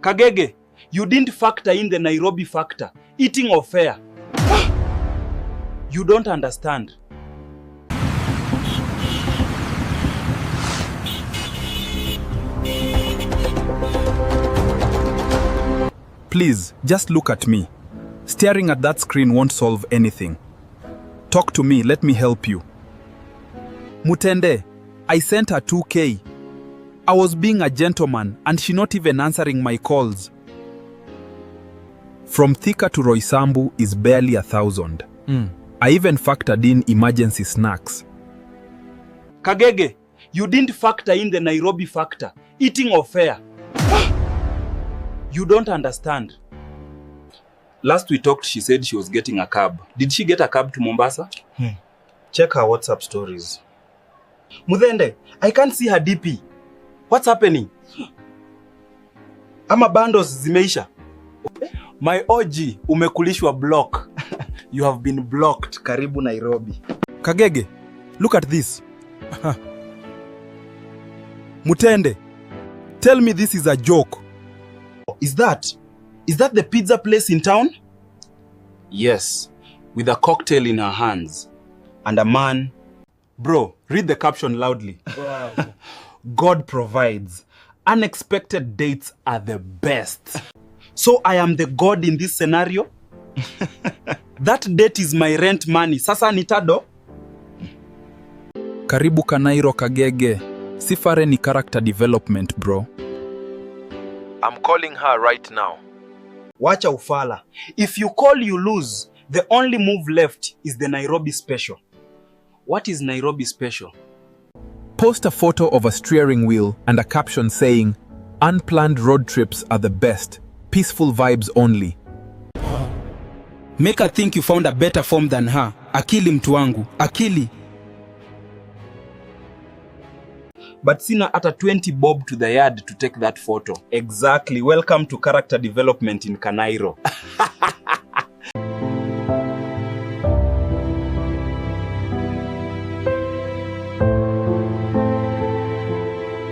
Kagege, you didn't factor in the Nairobi factor. Eating or fare. You don't understand. Please, just look at me. Staring at that screen won't solve anything. Talk to me, let me help you. Mutende, I sent her 2K. I was being a gentleman and she not even answering my calls. From Thika to Roysambu is barely 1,000. I even factored in emergency snacks. Kagege, you didn't factor in the Nairobi factor. Eating or fare. You don't understand. Last we talked, she said she was getting a cab. Did she get a cab to Mombasa? Check her WhatsApp stories. Mudhende, I can't see her DP. What's happening? Ama bundles zimeisha. My OG, umekulishwa block. You have been blocked. Karibu Nairobi. Kagege, look at this. Mutende, tell me this is a joke. Is that the pizza place in town? Yes, with a cocktail in her hands. And a man. Bro, read the caption loudly. Wow. God provides. Unexpected dates are the best. So I am the god in this scenario? That date is my rent money. Sasa nitado? Karibu Kanairo Kagege. Sifare ni character development, bro. I'm calling her right now. Wacha ufala. If you call, you lose. The only move left is the Nairobi special. What is Nairobi special? Post a photo of a steering wheel and a caption saying, "Unplanned road trips are the best. Peaceful vibes only." Make her think you found a better form than her. Akili mtu wangu. Akili. But sina ata 20 bob to the yard to take that photo. Exactly. Welcome to character development in Kanairo.